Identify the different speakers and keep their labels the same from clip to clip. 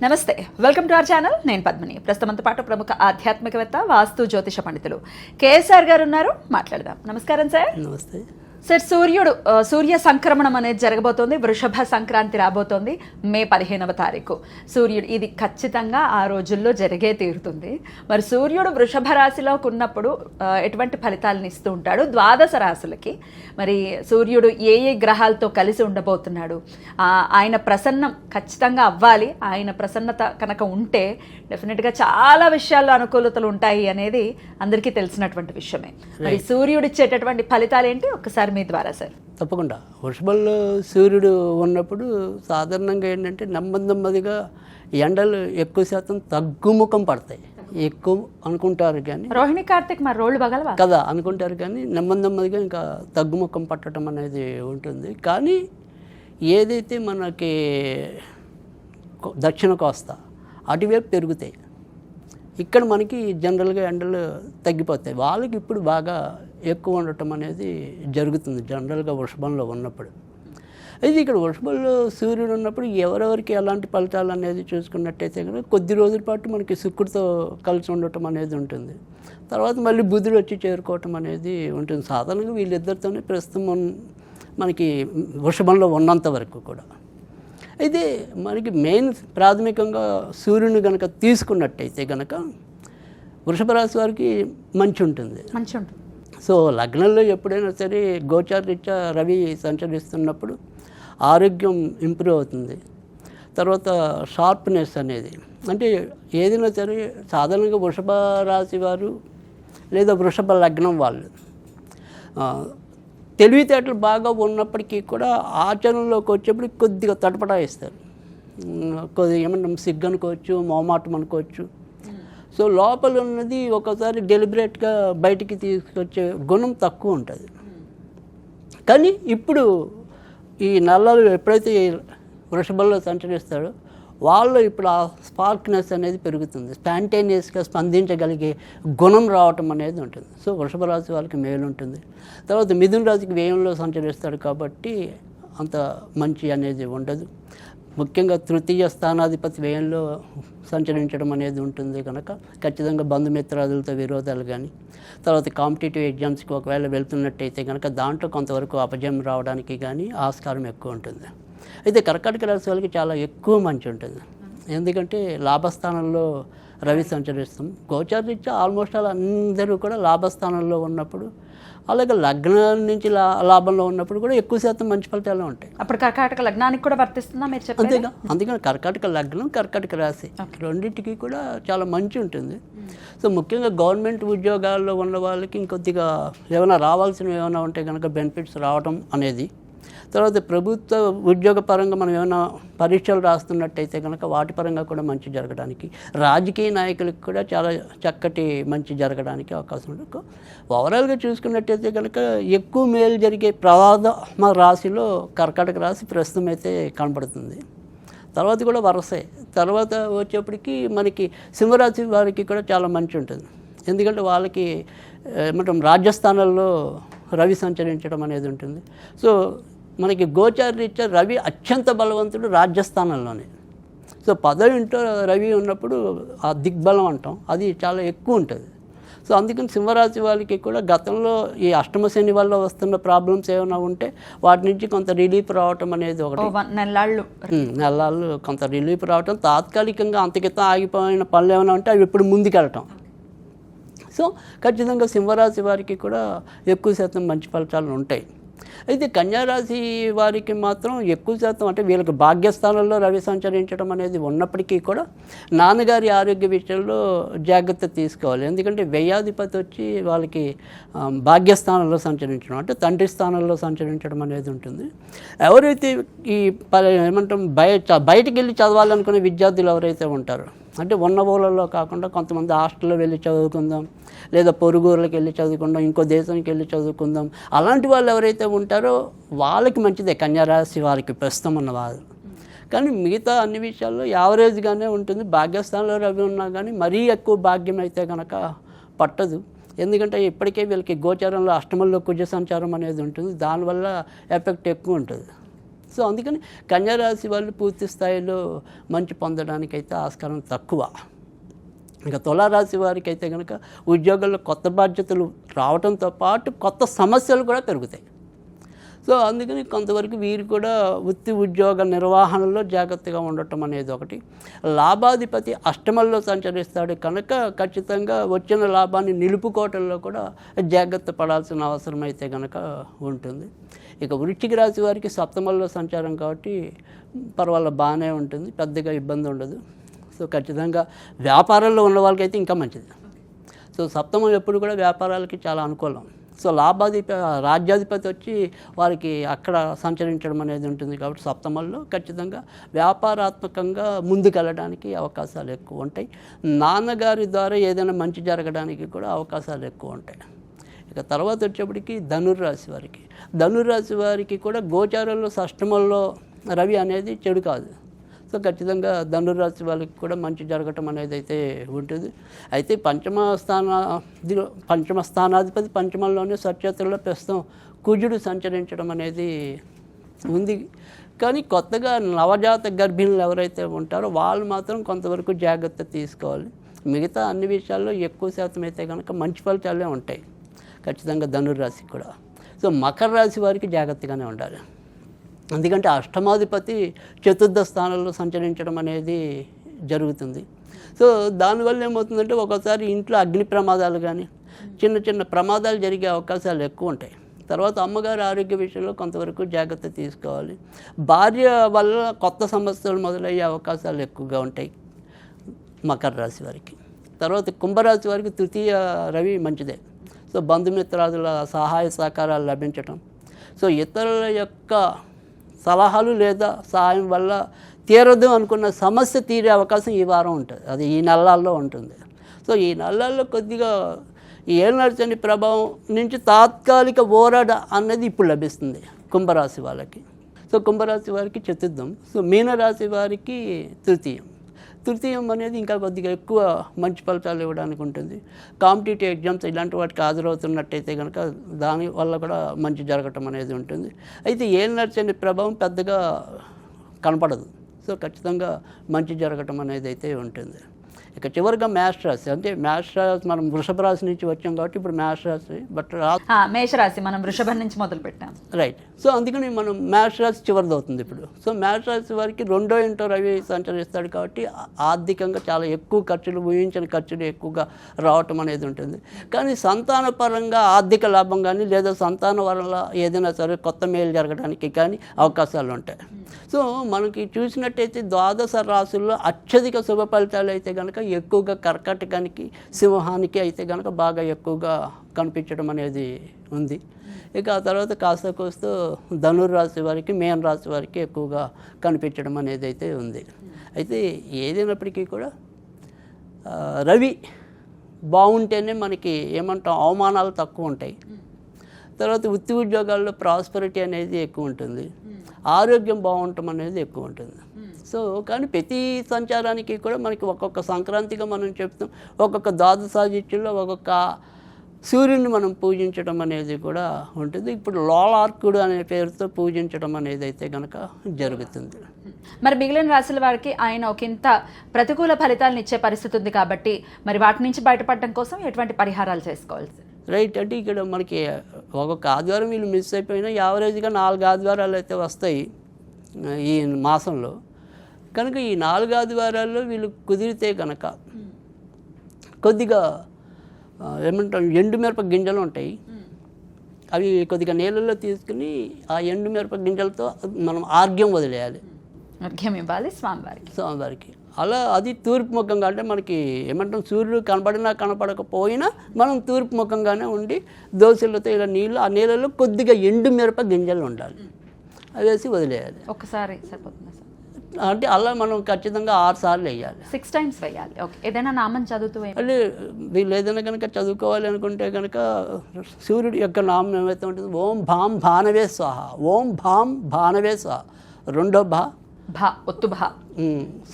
Speaker 1: నమస్తే, welcome to our channel. నేను పద్మిని. ప్రస్తుతంతో పాటు ప్రముఖ ఆధ్యాత్మికవేత్త, వాస్తు జ్యోతిష పండితులు కేఎస్ఆర్ గారు ఉన్నారు. మాట్లాడదాం. నమస్కారం సార్.
Speaker 2: నమస్తే
Speaker 1: సార్, సూర్య సంక్రమణం అనేది జరగబోతోంది. వృషభ సంక్రాంతి రాబోతోంది మే 15వ తారీఖు. సూర్యుడు ఇది ఖచ్చితంగా ఆ రోజుల్లో జరిగే తీరుతుంది. మరి సూర్యుడు వృషభ రాశిలోకి ఉన్నప్పుడు ఎటువంటి ఫలితాలను ఇస్తూ ఉంటాడు? ద్వాదశ రాశులకి మరి సూర్యుడు ఏ ఏ గ్రహాలతో కలిసి ఉండబోతున్నాడు? ఆయన ప్రసన్నం ఖచ్చితంగా అవ్వాలి. ఆయన ప్రసన్నత కనుక ఉంటే డెఫినెట్గా చాలా విషయాల్లో అనుకూలతలు ఉంటాయి అనేది అందరికీ తెలిసినటువంటి విషయమే. మరి సూర్యుడు ఇచ్చేటటువంటి ఫలితాలు ఏంటి? ఒక్కసారి మీ ద్వారా సార్.
Speaker 2: తప్పకుండా. వృషభంలో సూర్యుడు ఉన్నప్పుడు సాధారణంగా ఏంటంటే నెమ్మదిగా ఎండలు ఎక్కువ శాతం తగ్గుముఖం పడతాయి. ఎక్కువ అనుకుంటారు కానీ
Speaker 1: రోహిణి కార్తిక్ మరి రోడ్లు బగలవా
Speaker 2: కదా అనుకుంటారు కానీ నెమ్మదిగా ఇంకా తగ్గుముఖం పట్టడం అనేది ఉంటుంది. కానీ ఏదైతే మనకి దక్షిణ కోస్తా అటువైపు పెరుగుతాయి. ఇక్కడ మనకి జనరల్గా ఎండలు తగ్గిపోతాయి. వాళ్ళకి ఇప్పుడు బాగా ఎక్కువ ఉండటం అనేది జరుగుతుంది జనరల్గా వృషభంలో ఉన్నప్పుడు. అయితే ఇక్కడ వృషభంలో సూర్యుడు ఉన్నప్పుడు ఎవరెవరికి ఎలాంటి ఫలితాలు అనేది చూసుకున్నట్టయితే కనుక కొద్ది రోజుల పాటు మనకి శుక్రుడితో కలిసి ఉండటం అనేది ఉంటుంది. తర్వాత మళ్ళీ బుధుడు వచ్చి చేరుకోవటం అనేది ఉంటుంది. సాధారణంగా వీళ్ళిద్దరితోనే ప్రస్తుతం మనకి వృషభంలో ఉన్నంత వరకు కూడా. అయితే మనకి మెయిన్ ప్రాథమికంగా సూర్యుని కనుక తీసుకున్నట్టయితే కనుక వృషభ రాశి వారికి మంచి ఉంటుంది. సో లగ్నంలో ఎప్పుడైనా సరే గోచారరీత్యా రవి సంచరిస్తున్నప్పుడు ఆరోగ్యం ఇంప్రూవ్ అవుతుంది. తర్వాత షార్ప్నెస్ అనేది అంటే ఏదైనా సరే సాధారణంగా వృషభ రాశి వారు లేదా వృషభ లగ్నం వాళ్ళు తెలివితేటలు బాగా ఉన్నప్పటికీ కూడా ఆచరణలోకి వచ్చేప్పుడు కొద్దిగా తటపటాయిస్తారు. కొద్దిగా ఏమన్నా సిగ్గు అనుకోవచ్చు, మొహమాటం అనుకోవచ్చు. సో లోపల ఉన్నది ఒకసారి డెలిబరేట్గా బయటికి తీసుకొచ్చే గుణం తక్కువ ఉంటుంది. కానీ ఇప్పుడు ఈ నల్లలు ఎప్పుడైతే వృషభంలో సంచరిస్తాడో వాళ్ళు ఇప్పుడు ఆ స్పార్క్నెస్ అనేది పెరుగుతుంది. స్పాంటేనియస్గా స్పందించగలిగే గుణం రావటం అనేది ఉంటుంది. సో వృషభ రాశి వాళ్ళకి మేలు ఉంటుంది. తర్వాత మిథున రాశికి వ్యయంలో సంచరిస్తాడు కాబట్టి అంత మంచి అనేది ఉండదు. ముఖ్యంగా తృతీయ స్థానాధిపతి వ్యయంలో సంచరించడం అనేది ఉంటుంది కనుక ఖచ్చితంగా బంధుమిత్రాదులతో విరోధాలు కానీ తర్వాత కాంపిటేటివ్ ఎగ్జామ్స్కి ఒకవేళ వెళ్తున్నట్టయితే కనుక దాంట్లో కొంతవరకు అపజయం రావడానికి కానీ ఆస్కారం ఎక్కువ ఉంటుంది. అయితే కర్కాటక రాశి వాళ్ళకి చాలా ఎక్కువ మంచి ఉంటుంది. ఎందుకంటే లాభస్థానంలో రవి సంచరిస్తాం. గోచారరీత్యా ఆల్మోస్ట్ అలా అందరూ కూడా లాభస్థానంలో ఉన్నప్పుడు అలాగే లగ్నం నుంచి లాభంలో ఉన్నప్పుడు కూడా ఎక్కువ శాతం మంచి ఫలితాలు ఉంటాయి.
Speaker 1: అప్పుడు కర్కాటక లగ్నానికి కూడా వర్తిస్తుందా మీరు చెప్పేది?
Speaker 2: అంతేగా. అందుకని కర్కాటక లగ్నం కర్కాటక రాశి రెండింటికి కూడా చాలా మంచి ఉంటుంది. సో ముఖ్యంగా గవర్నమెంట్ ఉద్యోగాల్లో ఉన్న వాళ్ళకి ఇంకొద్దిగా ఏమైనా రావాల్సినవి ఏమైనా ఉంటే కనుక బెనిఫిట్స్ రావడం అనేది, తర్వాత ప్రభుత్వ ఉద్యోగ పరంగా మనం ఏమైనా పరీక్షలు రాస్తున్నట్టయితే కనుక వాటి పరంగా కూడా మంచి జరగడానికి, రాజకీయ నాయకులకు కూడా చాలా చక్కటి మంచి జరగడానికి అవకాశం ఉంటుంది. ఓవరాల్గా చూసుకున్నట్టయితే కనుక ఎక్కువ మేలు జరిగే ప్రమాద రాశిలో కర్కాటక రాశి ప్రస్తుతం అయితే కనపడుతుంది. తర్వాత కూడా వరసే. తర్వాత వచ్చేప్పటికి మనకి సింహరాశి వారికి కూడా చాలా మంచి ఉంటుంది. ఎందుకంటే వాళ్ళకి ఏమంటాం రాజ్యస్థానాల్లో రవి సంచరించడం అనేది ఉంటుంది. సో మనకి గోచారరీత్యా రవి అత్యంత బలవంతుడు రాజ్యస్థానంలోనే. సో 10వ ఇంట్లో రవి ఉన్నప్పుడు ఆ దిగ్బలం అంటాం అది చాలా ఎక్కువ ఉంటుంది. సో అందుకని సింహరాశి వాళ్ళకి కూడా గతంలో ఈ అష్టమ శని వల్ల వస్తున్న ప్రాబ్లమ్స్ ఏమైనా ఉంటే వాటి నుంచి కొంత రిలీఫ్ రావటం అనేది ఒకటి. నెలలు కొంత రిలీఫ్ రావటం, తాత్కాలికంగా అంతకితం ఆగిపోయిన పనులు ఏమైనా ఉంటే అవి ఇప్పుడు ముందుకెళ్ళటం. సో ఖచ్చితంగా సింహరాశి వారికి కూడా ఎక్కువ శాతం మంచి ఫలితాలు ఉంటాయి. అయితే కన్యారాశి వారికి మాత్రం ఎక్కువ శాతం అంటే వీళ్ళకి భాగ్యస్థానంలో రవి సంచరించడం అనేది ఉన్నప్పటికీ కూడా నాన్నగారి ఆరోగ్య విషయంలో జాగ్రత్త తీసుకోవాలి. ఎందుకంటే వ్యయాధిపతి వచ్చి వాళ్ళకి భాగ్యస్థానంలో సంచరించడం అంటే తండ్రి స్థానంలో సంచరించడం అనేది ఉంటుంది. ఎవరైతే ఈ ఏమంటాం బయటికి వెళ్ళి చదవాలనుకునే విద్యార్థులు ఎవరైతే ఉంటారో అంటే ఉన్న ఊళ్ళల్లో కాకుండా కొంతమంది హాస్టల్లో వెళ్ళి చదువుకుందాం, లేదా పొరుగురులకు వెళ్ళి చదువుకుందాం, ఇంకో దేశానికి వెళ్ళి చదువుకుందాం, అలాంటి వాళ్ళు ఎవరైతే ఉంటారో వాళ్ళకి మంచిదే కన్యారాశి వారికి ప్రస్తుతం ఉన్నవారు. కానీ మిగతా అన్ని విషయాల్లో యావరేజ్గానే ఉంటుంది. భాగ్యస్థానంలో రవి ఉన్నా కానీ మరీ ఎక్కువ భాగ్యం అయితే కనుక పట్టదు. ఎందుకంటే ఇప్పటికే వీళ్ళకి గోచారంలో అష్టమంలో కుజ సంచారం అనేది ఉంటుంది. దానివల్ల ఎఫెక్ట్ ఎక్కువ ఉంటుంది. సో అందుకని కన్యారాశి వాళ్ళు పూర్తి స్థాయిలో మంచి పొందడానికైతే ఆస్కారం తక్కువ. ఇంకా తులారాశి వారికి అయితే కనుక ఉద్యోగాల్లో కొత్త బాధ్యతలు రావడంతో పాటు కొత్త సమస్యలు కూడా పెరుగుతాయి. సో అందుకని కొంతవరకు వీరు కూడా వృత్తి ఉద్యోగ నిర్వహణలో జాగ్రత్తగా ఉండటం అనేది ఒకటి. లాభాధిపతి అష్టమంలో సంచరిస్తాడు కనుక ఖచ్చితంగా వచ్చిన లాభాన్ని నిలుపుకోవటంలో కూడా జాగ్రత్త పడాల్సిన అవసరం అయితే కనుక ఉంటుంది. ఇక వృశ్చిక రాశి వారికి సప్తమంలో సంచారం కాబట్టి పర్వాలేదు, బాగానే ఉంటుంది, పెద్దగా ఇబ్బంది ఉండదు. సో ఖచ్చితంగా వ్యాపారంలో ఉన్న వాళ్ళకైతే ఇంకా మంచిది. సో సప్తమం ఎప్పుడు కూడా వ్యాపారాలకి చాలా అనుకూలం. సో రాజ్యాధిపతి వచ్చి వారికి అక్కడ సంచరించడం అనేది ఉంటుంది కాబట్టి సప్తమంలో ఖచ్చితంగా వ్యాపారాత్మకంగా ముందుకెళ్ళడానికి అవకాశాలు ఎక్కువ ఉంటాయి. నాన్నగారి ద్వారా ఏదైనా మంచి జరగడానికి కూడా అవకాశాలు ఎక్కువ ఉంటాయి. ఇక తర్వాత వచ్చేప్పటికి ధనుర్రాశి వారికి కూడా గోచారంలో షష్టమంలో రవి అనేది చెడు కాదు. సో ఖచ్చితంగా ధనుర్రాశి వాళ్ళకి కూడా మంచి జరగటం అనేది అయితే ఉంటుంది. అయితే పంచమ స్థానాధిపతి పంచమంలోనే సత్యత్రలో ప్రస్తుతం కుజుడు సంచరించడం అనేది ఉంది. కానీ కొత్తగా నవజాత గర్భిణులు ఎవరైతే ఉంటారో వాళ్ళు మాత్రం కొంతవరకు జాగ్రత్త తీసుకోవాలి. మిగతా అన్ని విషయాల్లో ఎక్కువ శాతం అయితే కనుక మంచి ఫలితాలే ఉంటాయి ఖచ్చితంగా ధనుర్రాశికి కూడా. సో మకర రాశి వారికి జాగ్రత్తగానే ఉండాలి. ఎందుకంటే అష్టమాధిపతి చతుర్థ స్థానంలో సంచరించడం అనేది జరుగుతుంది. సో దానివల్ల ఏమవుతుందంటే ఒకసారి ఇంట్లో అగ్ని ప్రమాదాలు కానీ చిన్న చిన్న ప్రమాదాలు జరిగే అవకాశాలు ఎక్కువ ఉంటాయి. తర్వాత అమ్మగారి ఆరోగ్య విషయంలో కొంతవరకు జాగ్రత్త తీసుకోవాలి. భార్య వల్ల కొత్త సమస్యలు మొదలయ్యే అవకాశాలు ఎక్కువగా ఉంటాయి మకర రాశి వారికి. తర్వాత కుంభరాశి వారికి తృతీయ రవి మంచిదే. సో బంధుమిత్రాదుల సహాయ సహకారాలు లభించటం, సో ఇతరుల యొక్క సలహాలు లేదా సహాయం వల్ల తీరదు అనుకున్న సమస్య తీరే అవకాశం ఈ వారం ఉంటుంది, అది ఈ నెలల్లో ఉంటుంది. సో ఈ నెలల్లో కొద్దిగా ఈ ఏళ్ళనాడు శని ప్రభావం నుంచి తాత్కాలిక ఓరడ అన్నది ఇప్పుడు లభిస్తుంది కుంభరాశి వాళ్ళకి. సో కుంభరాశి వారికి చతుర్థం, సో మీనరాశి వారికి తృతీయం అనేది ఇంకా కొద్దిగా ఎక్కువ మంచి ఫలితాలు ఇవ్వడానికి ఉంటుంది. కాంపిటేటివ్ ఎగ్జామ్స్ ఇలాంటి వాటికి హాజరవుతున్నట్టయితే కనుక దానివల్ల కూడా మంచి జరగటం అనేది ఉంటుంది. అయితే ఏళ్ళనాడు శని ప్రభావం పెద్దగా కనపడదు. సో ఖచ్చితంగా మంచి జరగటం అనేది అయితే ఉంటుంది. ఇక చివరిగా మేష రాశి, అంటే మేష రాశి మనం వృషభ రాశి నుంచి వచ్చాం కాబట్టి ఇప్పుడు మేష రాశి, బట్
Speaker 1: మేషరాశి మనం వృషభం నుంచి మొదలు పెట్టాం,
Speaker 2: రైట్. సో అందుకని మనం మేష రాశి చివరిది అవుతుంది ఇప్పుడు. సో మేష రాశి వారికి 2వ ఇంట్లో రవి సంచరిస్తాడు కాబట్టి ఆర్థికంగా చాలా ఎక్కువ ఖర్చులు, ఊహించని ఖర్చులు ఎక్కువగా రావటం అనేది ఉంటుంది. కానీ సంతాన పరంగా ఆర్థిక లాభం కానీ లేదా సంతానం వల్ల ఏదైనా సరే కొత్త మేలు జరగడానికి కానీ అవకాశాలు ఉంటాయి. సో మనకి చూసినట్టయితే ద్వాదశ రాశుల్లో అత్యధిక శుభ ఫలితాలు అయితే కనుక ఎక్కువగా కర్కాటకానికి, సింహానికి అయితే కనుక బాగా ఎక్కువగా కనిపించడం అనేది ఉంది. ఇక ఆ తర్వాత కాస్త కోస్తూ ధనుర్రాశి వారికి, మీన రాశి వారికి ఎక్కువగా కనిపించడం అనేది అయితే ఉంది. అయితే ఏదైనప్పటికీ కూడా రవి బాగుంటేనే మనకి ఏమంటాం అవమానాలు తక్కువ ఉంటాయి. తర్వాత వృత్తి ఉద్యోగాల్లో ప్రాస్పరిటీ అనేది ఎక్కువ ఉంటుంది, ఆరోగ్యం బాగుండటం అనేది ఎక్కువ ఉంటుంది. సో కానీ ప్రతి సంచారానికి కూడా మనకి ఒక్కొక్క సంక్రాంతిగా మనం చెప్తాం, ఒక్కొక్క ద్వాదశాదిత్యుల్లో ఒక్కొక్క సూర్యుడిని మనం పూజించడం అనేది కూడా ఉంటుంది. ఇప్పుడు లోలార్కుడు అనే పేరుతో పూజించడం అనేది అయితే కనుక జరుగుతుంది.
Speaker 1: మరి మిగిలిన రాశుల వారికి ఆయన ఒకంత ప్రతికూల ఫలితాలను ఇచ్చే పరిస్థితి ఉంది కాబట్టి మరి వాటి నుంచి బయటపడడం కోసం ఎటువంటి పరిహారాలు చేసుకోవాలి?
Speaker 2: రైట్, అంటే ఇక్కడ మనకి ఒక్కొక్క ఆదివారం వీళ్ళు మిస్ అయిపోయినా యావరేజ్గా 4 ఆదివారాలు అయితే వస్తాయి ఈ మాసంలో. కనుక ఈ 4 ఆదివారాల్లో వీళ్ళు కుదిరితే కనుక కొద్దిగా ఏమంటాం ఎండుమిరప గింజలు ఉంటాయి, అవి కొద్దిగా నీళ్ళల్లో తీసుకుని ఆ ఎండుమిరప గింజలతో మనం ఆర్ఘ్యం వదిలేయాలి,
Speaker 1: అర్ఘ్యం ఇవ్వాలి స్వామివారికి.
Speaker 2: అలా అది తూర్పు ముఖంగా, అంటే మనకి ఏమంటాం సూర్యుడు కనపడినా కనపడకపోయినా మనం తూర్పు ముఖంగానే ఉండి దోశలతో ఇలా నీళ్ళు, ఆ నీళ్ళలో కొద్దిగా ఎండుమిరప గింజలు ఉండాలి, అవి వేసి వదిలేయాలి.
Speaker 1: ఒకసారి సరిపోతుంది సార్?
Speaker 2: అంటే అలా మనం ఖచ్చితంగా 6 సార్లు వేయాలి,
Speaker 1: 6 times వేయాలి. ఓకే, ఏదైనా నామం చదువుతూ
Speaker 2: అంటే వీళ్ళు ఏదైనా కనుక చదువుకోవాలి అనుకుంటే కనుక సూర్యుడి యొక్క నామం ఏమైతే ఉంటుంది, ఓం భాం భానవే స్వాహ, ఓం భాం భానవే స్వాహ, 2వ భా
Speaker 1: ఒత్తు భా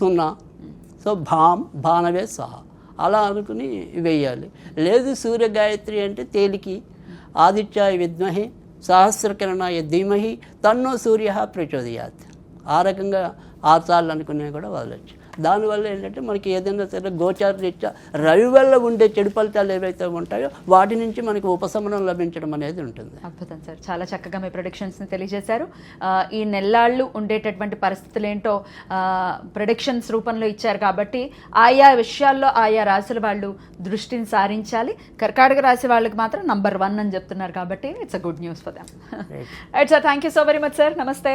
Speaker 2: 0, సో భాం భానవే స్వాహ అలా అనుకుని వేయాలి. లేదు సూర్య గాయత్రి అంటే తేలికి, ఆదిత్యాయ విద్మహే సహస్రకిరణాయ ధీమహి తన్నో సూర్య ప్రచోదయాత్. ఆ రకంగా 6 సార్లు అనుకునేవి కూడా వదలచ్చు. దానివల్ల ఏంటంటే మనకి ఏదైనా సరే గోచార రీత్యా రవి వల్ల ఉండే చెడు ఫలితాలు ఏవైతే ఉంటాయో వాటి నుంచి మనకి ఉపశమనం లభించడం అనేది ఉంటుంది.
Speaker 1: అద్భుతం సార్, చాలా చక్కగా మీ ప్రొడిక్షన్స్ని తెలియజేశారు. ఈ నెల్లాళ్ళు ఉండేటటువంటి పరిస్థితులు ఏంటో ప్రొడిక్షన్స్ రూపంలో ఇచ్చారు కాబట్టి ఆయా విషయాల్లో ఆయా రాశుల వాళ్ళు దృష్టిని సారించాలి. కర్కాటక రాశి వాళ్ళకి మాత్రం నంబర్ 1 అని చెప్తున్నారు కాబట్టి it's a good news for them. Right sir, thank you so very much sir. నమస్తే.